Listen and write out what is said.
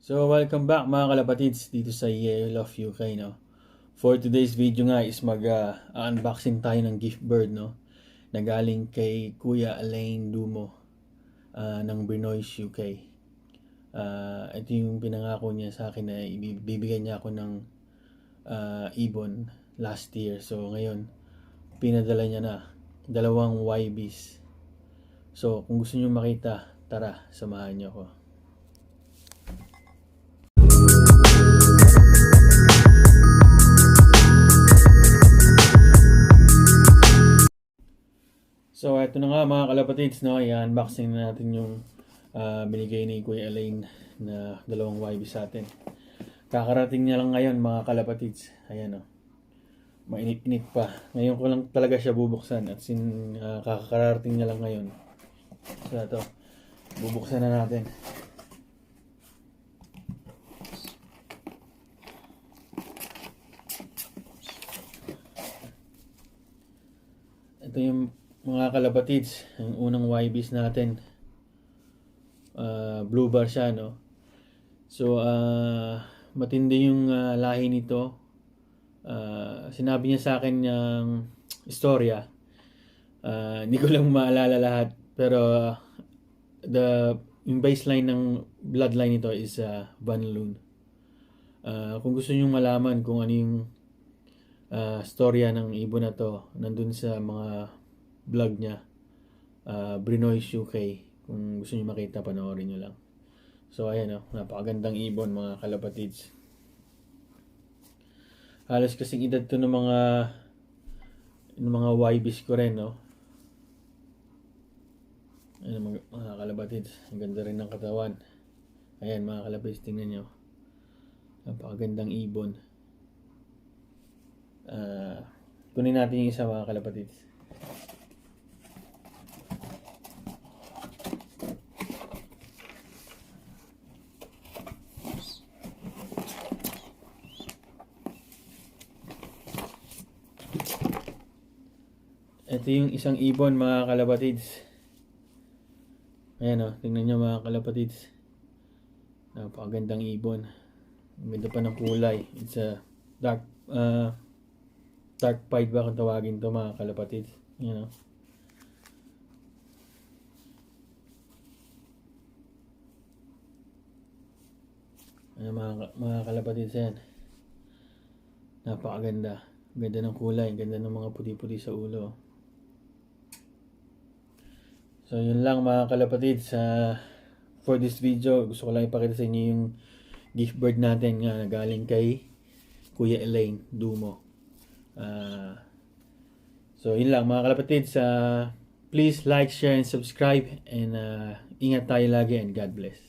So, welcome back mga kalapatids dito sa Love UK, no? For today's video nga is mag-unboxing tayo ng gift bird, no? Na galing kay Kuya Alain Dumo ng Brinois UK. Ito yung pinangako niya sa akin na ibibigay niya ako ng ibon last year. So, ngayon, pinadala niya na 2 YBs. So, kung gusto niyo makita, tara, samahan niyo ako. So, ito na nga mga kalapatids, no? I-unboxing na natin yung binigay ni Kuya Alain na 2 YB sa atin. Kakarating niya lang ngayon mga kalapatids. Ayan, no? Mainit-init pa. Ngayon ko lang talaga siya bubuksan at kakarating niya lang ngayon. So, ito. Bubuksan na natin. Ito yung mga kalapatids, ang unang YBs natin. Blue bar siya, no? So, matindi yung lahi nito. Sinabi niya sa akin yung istorya. Hindi ko lang maalala lahat. Pero, yung baseline ng bloodline nito is Van Loon. Kung gusto niyo malaman kung ano yung storya ng ibon na to, nandun sa mga vlog niya, Brinois UK. Kung gusto niyo makita, panoorin niyo lang. So ayan, napakagandang ibon mga kalapatids. Halos kasing edad to ng mga YBs ko rin, no? Ayan mga kalapatids, ang ganda rin ng katawan. Ayan mga kalapatids, tingnan nyo. Napakagandang ibon. Kunin natin yung isa mga kalapatids. Ito yung isang ibon mga kalapatids. Ayan, tingnan nyo mga kalapatids. Napakagandang ibon. Ang ganda pa ng kulay. It's a dark pied ba kung tawagin to mga kalapatids. Ayan, Ayan mga kalapatids yan. Napakaganda. Ganda ng kulay. Ganda ng mga puti-puti sa ulo. So yun lang mga kalapatids. For this video, gusto ko lang ipakita sa inyo yung gift bird natin nga na galing kay Kuya Alain Dumo. So yun lang mga kalapatids. Please like, share, and subscribe. And ingat tayo lagi and God bless.